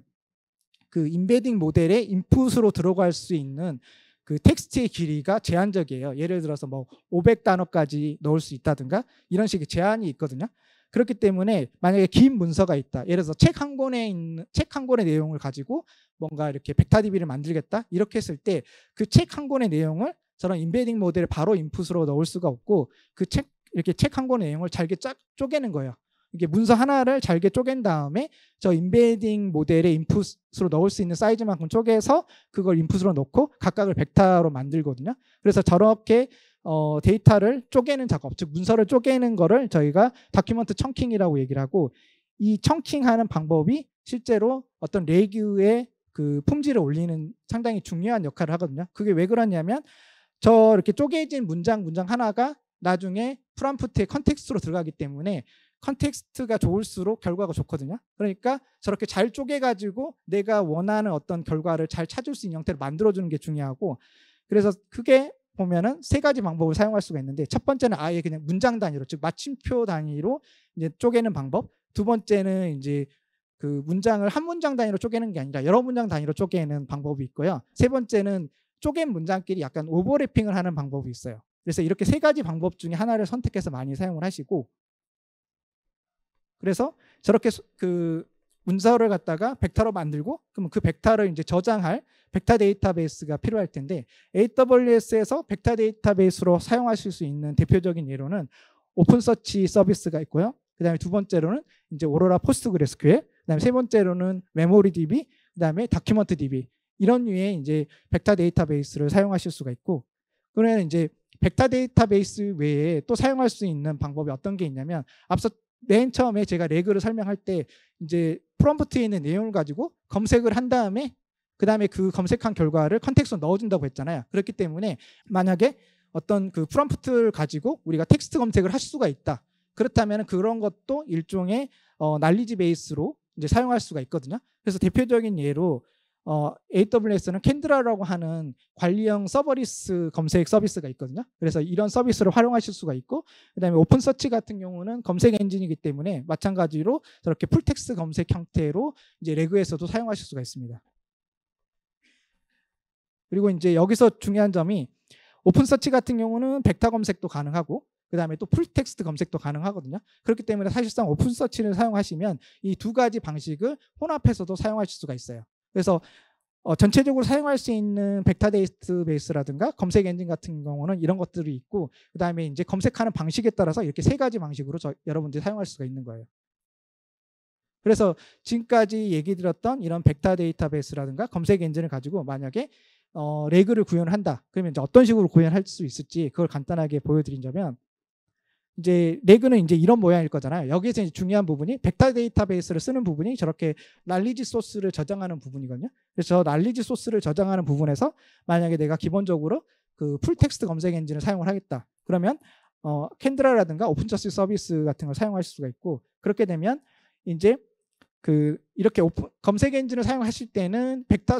그 인베딩 모델의 인풋으로 들어갈 수 있는 그 텍스트의 길이가 제한적이에요. 예를 들어서 뭐 500단어까지 넣을 수 있다든가 이런 식의 제한이 있거든요. 그렇기 때문에 만약에 긴 문서가 있다. 예를 들어서 책 한 권의 내용을 가지고 뭔가 이렇게 벡터DB를 만들겠다. 이렇게 했을 때 그 책 한 권의 내용을 저런 인베딩 모델을 바로 인풋으로 넣을 수가 없고 이렇게 책 한 권의 내용을 잘게 쪼개는 거예요. 이게 문서 하나를 잘게 쪼갠 다음에 저 인베딩 모델의 인풋으로 넣을 수 있는 사이즈만큼 쪼개서 그걸 인풋으로 넣고 각각을 벡터로 만들거든요. 그래서 저렇게 데이터를 쪼개는 작업, 즉 문서를 쪼개는 거를 저희가 다큐먼트 청킹이라고 얘기를 하고, 이 청킹하는 방법이 실제로 어떤 레규의 그 품질을 올리는 상당히 중요한 역할을 하거든요. 그게 왜 그러냐면 저 이렇게 쪼개진 문장 하나가 나중에 프롬프트의 컨텍스트로 들어가기 때문에 컨텍스트가 좋을수록 결과가 좋거든요. 그러니까 저렇게 잘 쪼개가지고 내가 원하는 어떤 결과를 잘 찾을 수 있는 형태로 만들어주는 게 중요하고, 그래서 크게 보면은 세 가지 방법을 사용할 수가 있는데, 첫 번째는 아예 그냥 문장 단위로, 즉 마침표 단위로 이제 쪼개는 방법. 두 번째는 이제 그 문장을 한 문장 단위로 쪼개는 게 아니라 여러 문장 단위로 쪼개는 방법이 있고요. 세 번째는 쪼갠 문장끼리 약간 오버래핑을 하는 방법이 있어요. 그래서 이렇게 세 가지 방법 중에 하나를 선택해서 많이 사용을 하시고, 그래서 저렇게 그 문서를 갖다가 벡터로 만들고, 그러면 그 벡터를 이제 저장할 벡터 데이터베이스가 필요할 텐데, AWS에서 벡터 데이터베이스로 사용하실 수 있는 대표적인 예로는 오픈서치 서비스가 있고요. 그다음에 두 번째로는 이제 오로라 포스트그레스QL, 그다음에 세 번째로는 메모리DB, 그다음에 다큐먼트DB, 이런 류의 이제 벡터 데이터베이스를 사용하실 수가 있고, 그러면 이제 벡터 데이터베이스 외에 또 사용할 수 있는 방법이 어떤 게 있냐면, 앞서 맨 처음에 제가 레그를 설명할 때 이제 프롬프트에 있는 내용을 가지고 검색을 한 다음에 그다음에 그 검색한 결과를 컨텍스트로 넣어준다고 했잖아요. 그렇기 때문에 만약에 어떤 그 프롬프트를 가지고 우리가 텍스트 검색을 할 수가 있다. 그렇다면 그런 것도 일종의 날리지 베이스로 이제 사용할 수가 있거든요. 그래서 대표적인 예로 AWS는 캔드라라고 하는 관리형 서버리스 검색 서비스가 있거든요. 그래서 이런 서비스를 활용하실 수가 있고, 그다음에 오픈서치 같은 경우는 검색 엔진이기 때문에 마찬가지로 저렇게 풀텍스트 검색 형태로 이제 레그에서도 사용하실 수가 있습니다. 그리고 이제 여기서 중요한 점이 오픈서치 같은 경우는 벡터 검색도 가능하고 그다음에 또 풀텍스트 검색도 가능하거든요. 그렇기 때문에 사실상 오픈서치를 사용하시면 이 두 가지 방식을 혼합해서도 사용하실 수가 있어요. 그래서 전체적으로 사용할 수 있는 벡터 데이터베이스라든가 검색 엔진 같은 경우는 이런 것들이 있고, 그다음에 이제 검색하는 방식에 따라서 이렇게 세 가지 방식으로 여러분들이 사용할 수가 있는 거예요. 그래서 지금까지 얘기 드렸던 이런 벡터 데이터베이스라든가 검색 엔진을 가지고 만약에 레그를 구현을 한다. 그러면 이제 어떤 식으로 구현할 수 있을지 그걸 간단하게 보여드리자면, 이제 레그는 이제 이런 모양일 거잖아요. 여기에서 이제 중요한 부분이 벡터 데이터베이스를 쓰는 부분이 저렇게 날리지 소스를 저장하는 부분이거든요. 그래서 저 날리지 소스를 저장하는 부분에서 만약에 내가 기본적으로 그 풀텍스트 검색 엔진을 사용을 하겠다. 그러면 캔드라라든가 오픈서치 서비스 같은 걸 사용하실 수가 있고, 그렇게 되면 이제 그 이렇게 검색 엔진을 사용하실 때는 벡터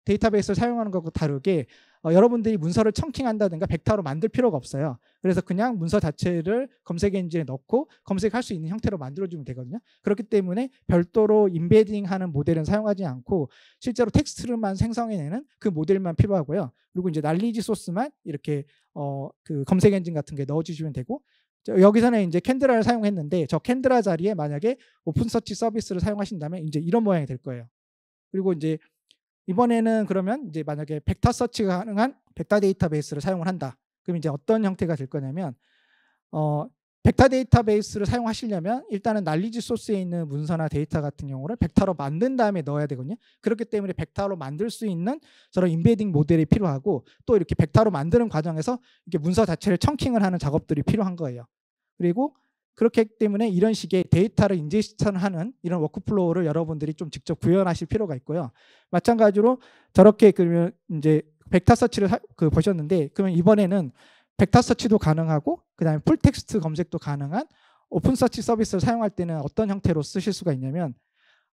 데이터베이스를 사용하는 것과 다르게 여러분들이 문서를 청킹한다든가 벡터로 만들 필요가 없어요. 그래서 그냥 문서 자체를 검색 엔진에 넣고 검색할 수 있는 형태로 만들어주면 되거든요. 그렇기 때문에 별도로 인베딩하는 모델은 사용하지 않고 실제로 텍스트를만 생성해내는 그 모델만 필요하고요. 그리고 이제 날리지 소스만 이렇게 그 검색 엔진 같은 게 넣어주시면 되고, 여기서는 이제 캔드라를 사용했는데 저 캔드라 자리에 만약에 오픈서치 서비스를 사용하신다면 이제 이런 모양이 될 거예요. 그리고 이제 이번에는 그러면 이제 만약에 벡터 서치가 가능한 벡터 데이터베이스를 사용을 한다. 그럼 이제 어떤 형태가 될 거냐면 벡터 데이터베이스를 사용하시려면 일단은 날리지 소스에 있는 문서나 데이터 같은 경우를 벡터로 만든 다음에 넣어야 되거든요. 그렇기 때문에 벡터로 만들 수 있는 저런 인베딩 모델이 필요하고, 또 이렇게 벡터로 만드는 과정에서 이렇게 문서 자체를 청킹을 하는 작업들이 필요한 거예요. 그리고 그렇기 때문에 이런 식의 데이터를 인젝션하는 이런 워크플로우를 여러분들이 좀 직접 구현하실 필요가 있고요. 마찬가지로 저렇게 그러면 이제 벡터 서치를 보셨는데, 그러면 이번에는 벡터 서치도 가능하고 그다음에 풀텍스트 검색도 가능한 오픈서치 서비스를 사용할 때는 어떤 형태로 쓰실 수가 있냐면,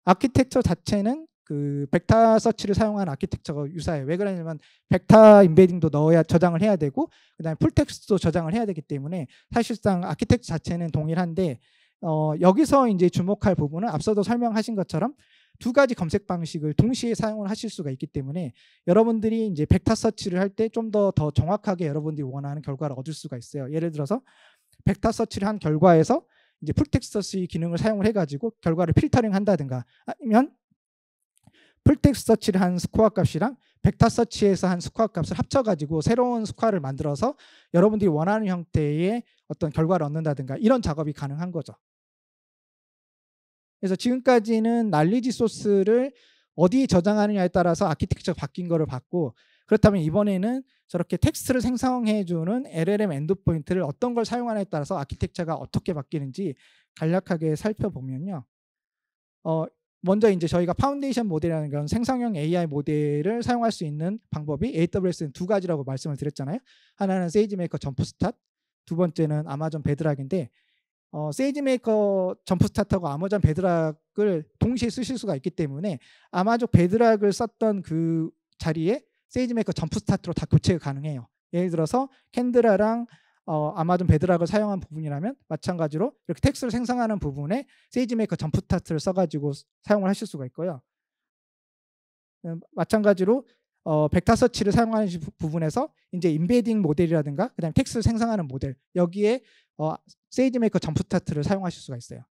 아키텍처 자체는 그 벡터 서치를 사용한 아키텍처가 유사해요. 왜 그러냐면 벡터 인베딩도 넣어야 저장을 해야 되고 그다음에 풀텍스트도 저장을 해야 되기 때문에 사실상 아키텍처 자체는 동일한데 여기서 이제 주목할 부분은 앞서도 설명하신 것처럼 두 가지 검색 방식을 동시에 사용을 하실 수가 있기 때문에 여러분들이 이제 벡터 서치를 할 때 좀 더 정확하게 여러분들이 원하는 결과를 얻을 수가 있어요. 예를 들어서 벡터 서치를 한 결과에서 이제 풀텍스트 서치 기능을 사용을 해가지고 결과를 필터링 한다든가, 아니면 풀텍스트 서치를 한 스코어 값이랑 벡터 서치에서 한 스코어 값을 합쳐가지고 새로운 스코어를 만들어서 여러분들이 원하는 형태의 어떤 결과를 얻는다든가, 이런 작업이 가능한 거죠. 그래서 지금까지는 날리지 소스를 어디에 저장하느냐에 따라서 아키텍처가 바뀐 거를 봤고, 그렇다면 이번에는 저렇게 텍스트를 생성해주는 LLM 엔드포인트를 어떤 걸 사용하느냐에 따라서 아키텍처가 어떻게 바뀌는지 간략하게 살펴보면요. 먼저 이제 저희가 파운데이션 모델이라는 건 생성형 AI 모델을 사용할 수 있는 방법이 AWS는 두 가지라고 말씀을 드렸잖아요. 하나는 세이지메이커 점프스탓, 두 번째는 아마존 베드락인데, 세이지메이커 점프스타트하고 아마존 베드락을 동시에 쓰실 수가 있기 때문에 아마존 베드락을 썼던 그 자리에 세이지메이커 점프스타트로 다 교체가 가능해요. 예를 들어서 캔드라랑 아마존 베드락을 사용한 부분이라면 마찬가지로 이렇게 텍스트를 생성하는 부분에 세이지메이커 점프스타트를 써가지고 사용을 하실 수가 있고요. 마찬가지로 벡터 서치를 사용하는 부분에서 이제 인베딩 모델이라든가 그다음에 텍스트를 생성하는 모델, 여기에 세이지메이커 점프스타트를 사용하실 수가 있어요.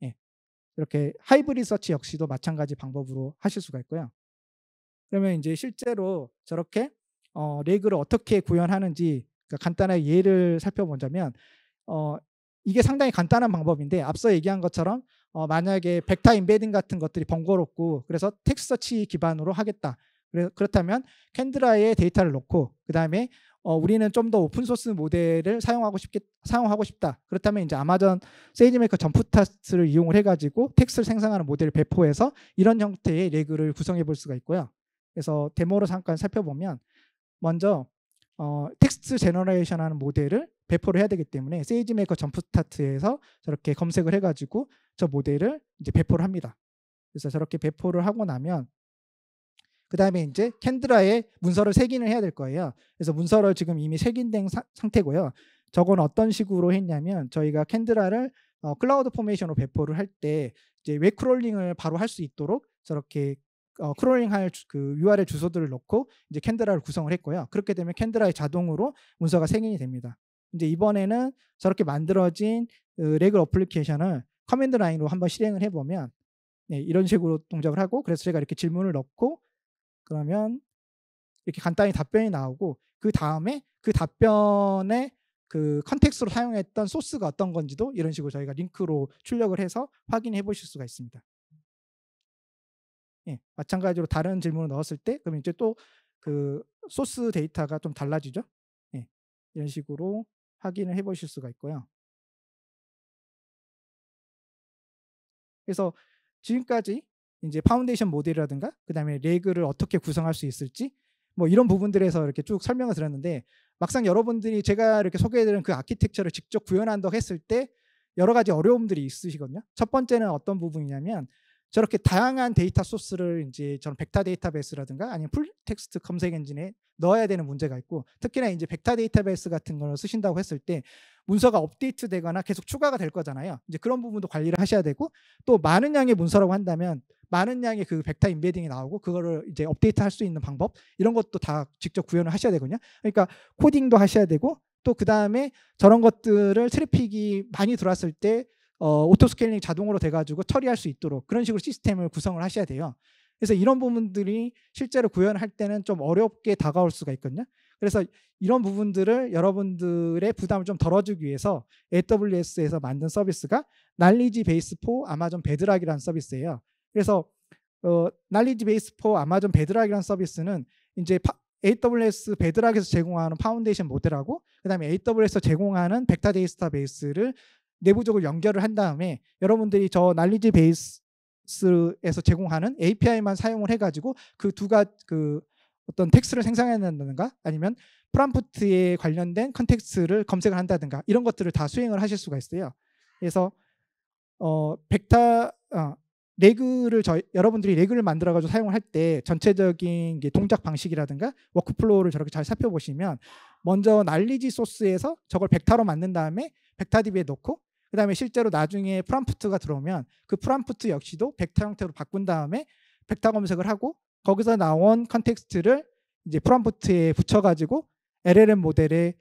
예. 이렇게 하이브리드 서치 역시도 마찬가지 방법으로 하실 수가 있고요. 그러면 이제 실제로 저렇게 레그를 어떻게 구현하는지 간단하게 예를 살펴보자면, 이게 상당히 간단한 방법인데, 앞서 얘기한 것처럼 만약에 벡터 인베딩 같은 것들이 번거롭고 그래서 텍스트 서치 기반으로 하겠다. 그렇다면 캔드라에 데이터를 넣고 그다음에 우리는 좀 더 오픈 소스 모델을 사용하고 싶다. 그렇다면 이제 아마존 세이지메이커 점프스타트를 이용을 해가지고 텍스트를 생성하는 모델을 배포해서 이런 형태의 레그를 구성해 볼 수가 있고요. 그래서 데모로 잠깐 살펴보면, 먼저 텍스트 제너레이션 하는 모델을 배포를 해야 되기 때문에 세이지메이커 점프스타트에서 저렇게 검색을 해가지고 저 모델을 이제 배포를 합니다. 그래서 저렇게 배포를 하고 나면 그 다음에 이제 캔드라에 문서를 색인을 해야 될 거예요. 그래서 문서를 지금 이미 색인된 상태고요. 저건 어떤 식으로 했냐면, 저희가 캔드라를 클라우드 포메이션으로 배포를 할 때 이제 웹 크롤링을 바로 할 수 있도록 저렇게 크롤링할 그 URL 주소들을 넣고 이제 캔드라를 구성을 했고요. 그렇게 되면 캔드라에 자동으로 문서가 색인이 됩니다. 이제 이번에는 저렇게 만들어진 레그 어플리케이션을 커맨드 라인으로 한번 실행을 해보면, 네, 이런 식으로 동작을 하고, 그래서 제가 이렇게 질문을 넣고 그러면 이렇게 간단히 답변이 나오고, 그 다음에 그 답변에 그 컨텍스트로 사용했던 소스가 어떤 건지도 이런 식으로 저희가 링크로 출력을 해서 확인해 보실 수가 있습니다. 예, 마찬가지로 다른 질문을 넣었을 때 그럼 이제 또 그 소스 데이터가 좀 달라지죠. 예, 이런 식으로 확인을 해 보실 수가 있고요. 그래서 지금까지 이제 파운데이션 모델이라든가 그다음에 레그를 어떻게 구성할 수 있을지 뭐 이런 부분들에서 이렇게 쭉 설명을 드렸는데, 막상 여러분들이 제가 이렇게 소개해드린 그 아키텍처를 직접 구현한다고 했을 때 여러 가지 어려움들이 있으시거든요. 첫 번째는 어떤 부분이냐면, 저렇게 다양한 데이터 소스를 이제 저런 벡터 데이터베이스라든가 아니면 풀 텍스트 검색 엔진에 넣어야 되는 문제가 있고, 특히나 이제 벡터 데이터베이스 같은 걸 쓰신다고 했을 때 문서가 업데이트되거나 계속 추가가 될 거잖아요. 이제 그런 부분도 관리를 하셔야 되고, 또 많은 양의 문서라고 한다면 많은 양의 그 벡터 인베딩이 나오고 그거를 이제 업데이트할 수 있는 방법, 이런 것도 다 직접 구현을 하셔야 되거든요. 그러니까 코딩도 하셔야 되고, 또 그 다음에 저런 것들을 트래픽이 많이 들어왔을 때 오토 스케일링 자동으로 돼가지고 처리할 수 있도록 그런 식으로 시스템을 구성을 하셔야 돼요. 그래서 이런 부분들이 실제로 구현할 때는 좀 어렵게 다가올 수가 있거든요. 그래서 이런 부분들을 여러분들의 부담을 좀 덜어주기 위해서 AWS에서 만든 서비스가 날리지 베이스 포 아마존 베드락이라는 서비스예요. 그래서 날리지 베이스 포 아마존 베드락이라는 서비스는 이제 AWS 베드락에서 제공하는 파운데이션 모델하고 그다음에 AWS에서 제공하는 벡터 데이터베이스를 내부적으로 연결을 한 다음에 여러분들이 저 날리지 베이스에서 제공하는 API만 사용을 해가지고 그 두 가지 그 어떤 텍스트를 생성해낸다든가 아니면 프롬프트에 관련된 컨텍스트를 검색을 한다든가 이런 것들을 다 수행을 하실 수가 있어요. 그래서 레그를 여러분들이 레그를 만들어가지고 사용을 할 때 전체적인 동작 방식이라든가 워크플로우를 저렇게 잘 살펴보시면, 먼저 날리지 소스에서 저걸 벡터로 만든 다음에 벡터DB에 넣고 그다음에 실제로 나중에 프롬프트가 들어오면 그 프롬프트 역시도 벡터 형태로 바꾼 다음에 벡터 검색을 하고 거기서 나온 컨텍스트를 이제 프롬프트에 붙여가지고 LLM 모델에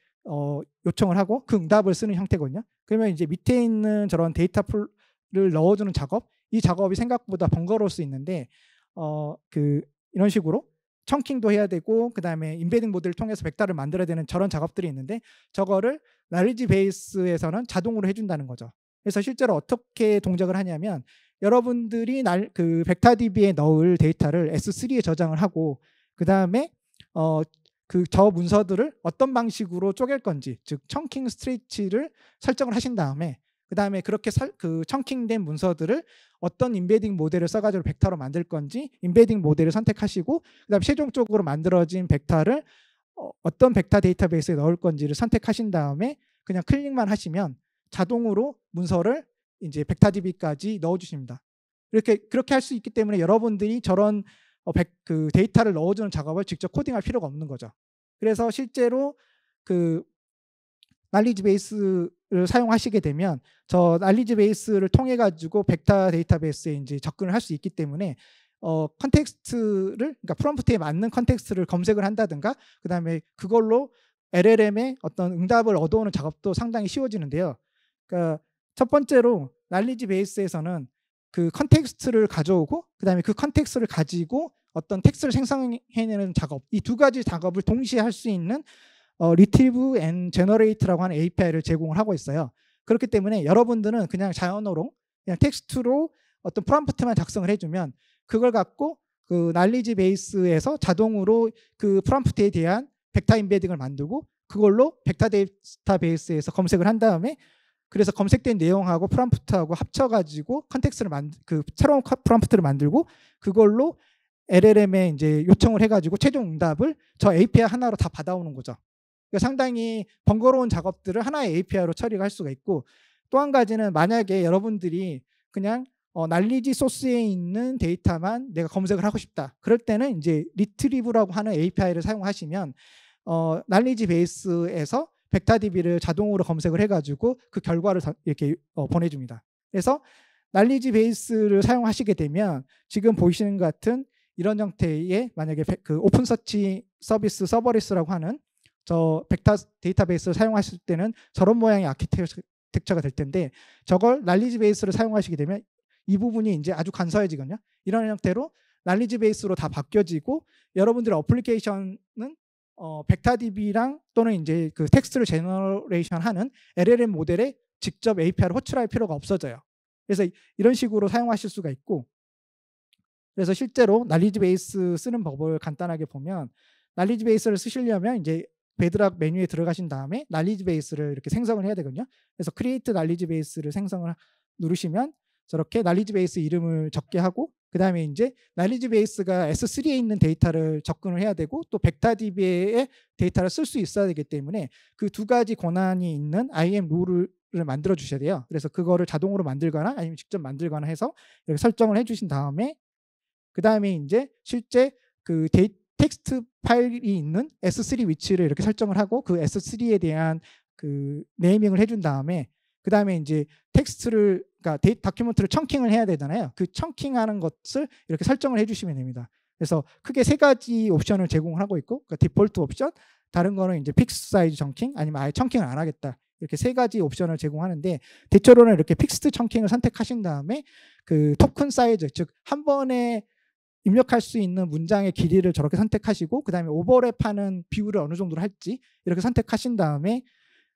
요청을 하고 그 응답을 쓰는 형태거든요. 그러면 이제 밑에 있는 저런 데이터 풀을 넣어주는 작업, 이 작업이 생각보다 번거로울 수 있는데 이런 식으로 청킹도 해야 되고 그다음에 인베딩 모델을 통해서 벡터를 만들어야 되는 저런 작업들이 있는데 저거를 날리지 베이스에서는 자동으로 해준다는 거죠. 그래서 실제로 어떻게 동작을 하냐면 여러분들이 벡터DB에 넣을 데이터를 S3에 저장을 하고 그다음에 저 문서들을 어떤 방식으로 쪼갤 건지 즉 청킹 스트레치를 설정을 하신 다음에 그다음에 그렇게 청킹된 문서들을 어떤 인베딩 모델을 써가지고 벡터로 만들 건지 인베딩 모델을 선택하시고 그다음에 최종적으로 만들어진 벡터를 어떤 벡터 데이터베이스에 넣을 건지를 선택하신 다음에 그냥 클릭만 하시면 자동으로 문서를 이제 벡터DB까지 넣어주십니다. 그렇게 할 수 있기 때문에 여러분들이 저런 데이터를 넣어주는 작업을 직접 코딩할 필요가 없는 거죠. 그래서 실제로 날리지 베이스를 사용하시게 되면 저 날리지 베이스를 통해 가지고 벡터 데이터베이스에 이제 접근을 할 수 있기 때문에 컨텍스트를 그러니까 프롬프트에 맞는 컨텍스트를 검색을 한다든가 그다음에 그걸로 LLM의 어떤 응답을 얻어오는 작업도 상당히 쉬워지는데요. 그러니까 첫 번째로 날리지 베이스에서는 그 컨텍스트를 가져오고 그다음에 그 컨텍스트를 가지고 어떤 텍스트를 생성해내는 작업, 이 두 가지 작업을 동시에 할 수 있는 Retrieve and Generate라고 하는 API를 제공을 하고 있어요. 그렇기 때문에 여러분들은 그냥 자연어로 그냥 텍스트로 어떤 프롬프트만 작성을 해주면 그걸 갖고 그 날리지 베이스에서 자동으로 그 프롬프트에 대한 벡터 인베딩을 만들고 그걸로 벡터 데이터베이스에서 검색을 한 다음에 그래서 검색된 내용하고 프롬프트하고 합쳐가지고 컨텍스트를 새로운 프롬프트를 만들고 그걸로 LLM에 이제 요청을 해가지고 최종 응답을 저 API 하나로 다 받아오는 거죠. 그러니까 상당히 번거로운 작업들을 하나의 API로 처리할 수가 있고 또 한 가지는 만약에 여러분들이 그냥 날리지 소스에 있는 데이터만 내가 검색을 하고 싶다. 그럴 때는 이제 리트리브라고 하는 API를 사용하시면 날리지 베이스에서 벡터DB를 자동으로 검색을 해가지고 그 결과를 이렇게 보내줍니다. 그래서 날리지 베이스를 사용하시게 되면 지금 보이시는 것 같은 이런 형태의 만약에 그 오픈 서치 서비스 서버리스라고 하는 저 벡터 데이터베이스를 사용하실 때는 저런 모양의 아키텍처가 될 텐데 저걸 날리지 베이스를 사용하시게 되면 이 부분이 이제 아주 간소해지거든요. 이런 형태로 날리지 베이스로 다 바뀌어지고 여러분들의 어플리케이션은 벡터DB랑 또는 이제 그 텍스트를 제너레이션하는 LLM 모델에 직접 API를 호출할 필요가 없어져요. 그래서 이런 식으로 사용하실 수가 있고 그래서 실제로 날리지 베이스 쓰는 법을 간단하게 보면 날리지 베이스를 쓰시려면 이제 베드락 메뉴에 들어가신 다음에 날리지 베이스를 이렇게 생성을 해야 되거든요. 그래서 크리에이트 날리지 베이스를 생성을 누르시면 저렇게 날리지 베이스 이름을 적게 하고 그다음에 이제 날리지 베이스가 S3에 있는 데이터를 접근을 해야 되고 또 벡터DB의 데이터를 쓸 수 있어야 되기 때문에 그 두 가지 권한이 있는 IAM 룰을 만들어 주셔야 돼요. 그래서 그거를 자동으로 만들거나 아니면 직접 만들거나 해서 이렇게 설정을 해 주신 다음에 그다음에 이제 실제 그 텍스트 파일이 있는 S3 위치를 이렇게 설정을 하고 그 S3에 대한 그 네이밍을 해준 다음에 그다음에 이제 텍스트를 그러니까 다큐멘트를 청킹을 해야 되잖아요. 그 청킹하는 것을 이렇게 설정을 해주시면 됩니다. 그래서 크게 세 가지 옵션을 제공을 하고 있고 그러니까 디폴트 옵션, 다른 거는 이제 픽스 사이즈 청킹 아니면 아예 청킹을 안 하겠다. 이렇게 세 가지 옵션을 제공하는데 대체로는 이렇게 픽스드 청킹을 선택하신 다음에 그 토큰 사이즈 즉 한 번에 입력할 수 있는 문장의 길이를 저렇게 선택하시고 그다음에 오버랩하는 비율을 어느 정도로 할지 이렇게 선택하신 다음에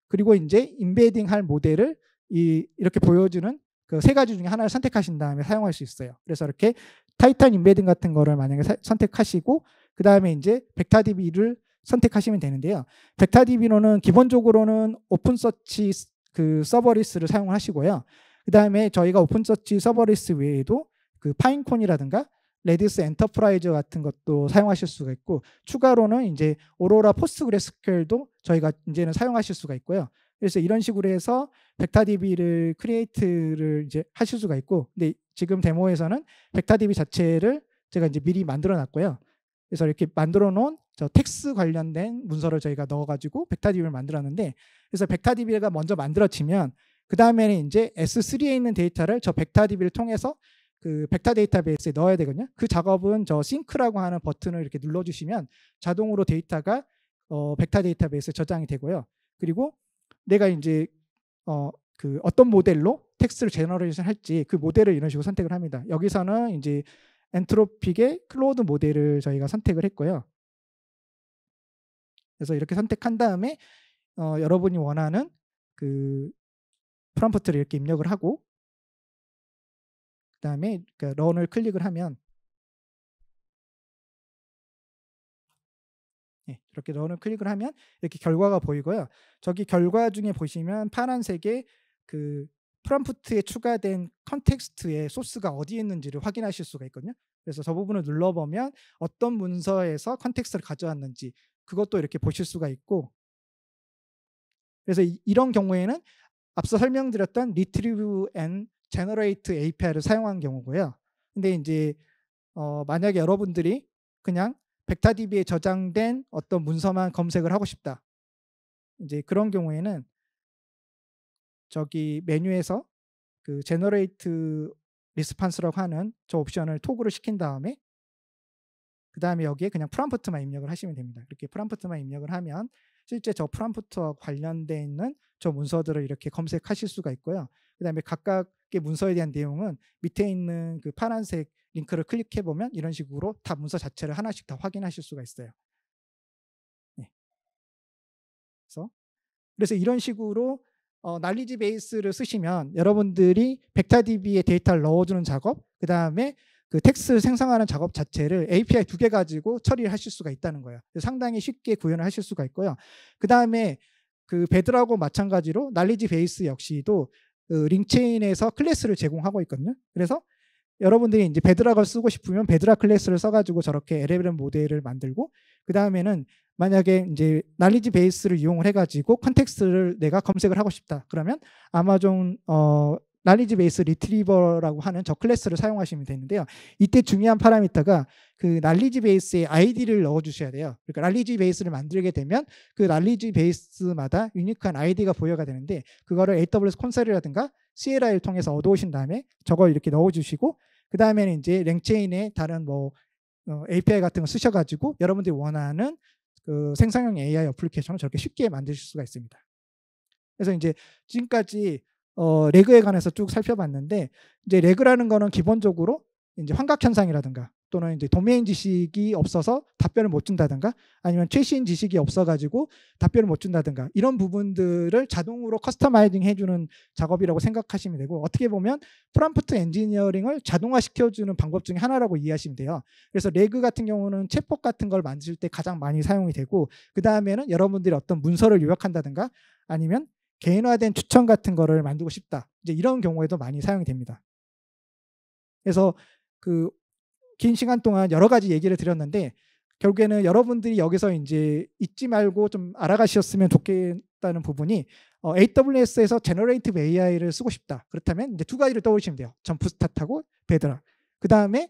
그리고 이제 인베딩 할 모델을 이렇게 보여주는 그 세 가지 중에 하나를 선택하신 다음에 사용할 수 있어요. 그래서 이렇게 타이탄 인베딩 같은 거를 만약에 선택하시고 그다음에 이제 벡터DB를 선택하시면 되는데요. 벡터DB로는 기본적으로는 오픈서치 그 서버리스를 사용하시고요. 그다음에 저희가 오픈서치 서버리스 외에도 그 파인콘이라든가 레디스 엔터프라이즈 같은 것도 사용하실 수가 있고 추가로는 이제 오로라 포스트그레스QL도 저희가 이제는 사용하실 수가 있고요. 그래서 이런 식으로 해서 벡터DB를 크리에이트를 이제 하실 수가 있고 근데 지금 데모에서는 벡터DB 자체를 제가 이제 미리 만들어 놨고요. 그래서 이렇게 만들어 놓은 저 텍스 관련된 문서를 저희가 넣어가지고 벡터DB를 만들었는데 그래서 벡터DB가 먼저 만들어지면 그 다음에는 이제 S3에 있는 데이터를 저 벡터DB를 통해서 그 벡터 데이터베이스에 넣어야 되거든요. 그 작업은 저 싱크라고 하는 버튼을 이렇게 눌러주시면 자동으로 데이터가 벡터 데이터베이스에 저장이 되고요. 그리고 내가 이제 그 어떤 모델로 텍스트를 제너레이션 할지 그 모델을 이런 식으로 선택을 합니다. 여기서는 이제 엔트로픽의 클로우드 모델을 저희가 선택을 했고요. 그래서 이렇게 선택한 다음에 여러분이 원하는 그 프롬프트를 이렇게 입력을 하고 그다음에 런을 클릭을 하면 이렇게 런을 클릭을 하면 이렇게 결과가 보이고요. 저기 결과 중에 보시면 파란색의 그 프롬프트에 추가된 컨텍스트의 소스가 어디에 있는지를 확인하실 수가 있거든요. 그래서 저 부분을 눌러보면 어떤 문서에서 컨텍스트를 가져왔는지 그것도 이렇게 보실 수가 있고, 그래서 이런 경우에는 앞서 설명드렸던 Retrieve and Generate API를 사용한 경우고요. 근데 이제 만약에 여러분들이 그냥 벡터DB에 저장된 어떤 문서만 검색을 하고 싶다. 이제 그런 경우에는 저기 메뉴에서 그 Generate Response라고 하는 저 옵션을 토글을 시킨 다음에 그 다음에 여기에 그냥 프롬프트만 입력을 하시면 됩니다. 이렇게 프롬프트만 입력을 하면 실제 저 프롬프트와 관련되어 있는 저 문서들을 이렇게 검색하실 수가 있고요. 그 다음에 각각의 문서에 대한 내용은 밑에 있는 그 파란색 링크를 클릭해 보면 이런 식으로 다 문서 자체를 하나씩 다 확인하실 수가 있어요. 네. 그래서 이런 식으로 날리지 베이스를 쓰시면 여러분들이 벡터DB에 데이터를 넣어주는 작업, 그 다음에 그 텍스트 생성하는 작업 자체를 API 2개 가지고 처리를 하실 수가 있다는 거예요. 상당히 쉽게 구현을 하실 수가 있고요. 그 다음에 그 베드라고 마찬가지로 날리지 베이스 역시도 그 링체인에서 클래스를 제공하고 있거든요. 그래서 여러분들이 이제 베드락을 쓰고 싶으면 베드락 클래스를 써가지고 저렇게 LLM 모델을 만들고, 그 다음에는 만약에 이제 날리지 베이스를 이용을 해가지고 컨텍스트를 내가 검색을 하고 싶다. 그러면 아마존 날리지 베이스 리트리버라고 하는 저 클래스를 사용하시면 되는데요. 이때 중요한 파라미터가 그 날리지 베이스의 아이디를 넣어주셔야 돼요. 그러니까 날리지 베이스를 만들게 되면 그 날리지 베이스마다 유니크한 아이디가 보여가 되는데 그거를 AWS 콘솔이라든가 CLI를 통해서 얻어오신 다음에 저걸 이렇게 넣어주시고, 그 다음에는 이제 랭체인의 다른 뭐 API 같은 거 쓰셔가지고 여러분들이 원하는 그 생성형 AI 어플리케이션을 저렇게 쉽게 만드실 수가 있습니다. 그래서 이제 지금까지 레그에 관해서 쭉 살펴봤는데, 이제 레그라는 거는 기본적으로 이제 환각 현상이라든가 또는 이제 도메인 지식이 없어서 답변을 못 준다든가 아니면 최신 지식이 없어가지고 답변을 못 준다든가 이런 부분들을 자동으로 커스터마이징 해주는 작업이라고 생각하시면 되고, 어떻게 보면 프롬프트 엔지니어링을 자동화시켜주는 방법 중에 하나라고 이해하시면 돼요. 그래서 레그 같은 경우는 챗봇 같은 걸 만드실 때 가장 많이 사용이 되고, 그 다음에는 여러분들이 어떤 문서를 요약한다든가 아니면 개인화된 추천 같은 거를 만들고 싶다. 이제 이런 경우에도 많이 사용이 됩니다. 그래서 그 긴 시간 동안 여러 가지 얘기를 드렸는데 결국에는 여러분들이 여기서 이제 잊지 말고 좀 알아가셨으면 좋겠다는 부분이 AWS에서 제너레이티브 AI를 쓰고 싶다. 그렇다면 이제 두 가지를 떠올리시면 돼요. 점프스타트하고 베드락. 그 다음에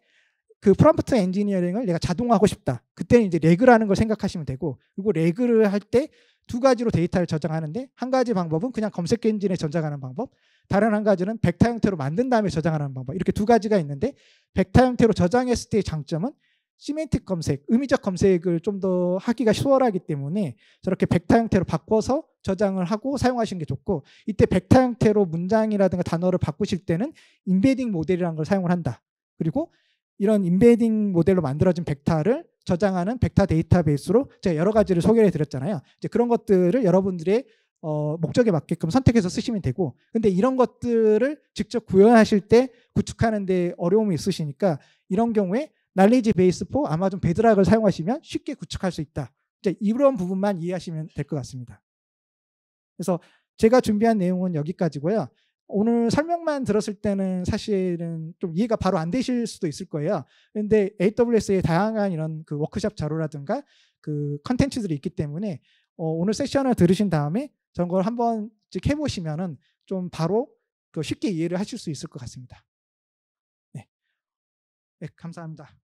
그 프롬프트 엔지니어링을 내가 자동화하고 싶다. 그때는 이제 레그라는 걸 생각하시면 되고, 그리고 레그를 할 때 두 가지로 데이터를 저장하는데 한 가지 방법은 그냥 검색 엔진에 저장하는 방법, 다른 한 가지는 벡터 형태로 만든 다음에 저장하는 방법, 이렇게 두 가지가 있는데 벡터 형태로 저장했을 때의 장점은 시멘틱 검색, 의미적 검색을 좀 더 하기가 수월하기 때문에 저렇게 벡터 형태로 바꿔서 저장을 하고 사용하시는 게 좋고, 이때 벡터 형태로 문장이라든가 단어를 바꾸실 때는 임베딩 모델이라는 걸 사용을 한다. 그리고 이런 임베딩 모델로 만들어진 벡터를 저장하는 벡터 데이터베이스로 제가 여러 가지를 소개를 드렸잖아요. 이제 그런 것들을 여러분들의 목적에 맞게끔 선택해서 쓰시면 되고, 근데 이런 것들을 직접 구현하실 때 구축하는 데 어려움이 있으시니까 이런 경우에 날리지 베이스 포 아마존 베드락을 사용하시면 쉽게 구축할 수 있다. 이제 이런 부분만 이해하시면 될 것 같습니다. 그래서 제가 준비한 내용은 여기까지고요. 오늘 설명만 들었을 때는 사실은 좀 이해가 바로 안 되실 수도 있을 거예요. 그런데 AWS의 다양한 이런 그 워크샵 자료라든가 그 컨텐츠들이 있기 때문에 오늘 세션을 들으신 다음에 저걸 한번 해보시면은 좀 바로 그 쉽게 이해를 하실 수 있을 것 같습니다. 네, 감사합니다.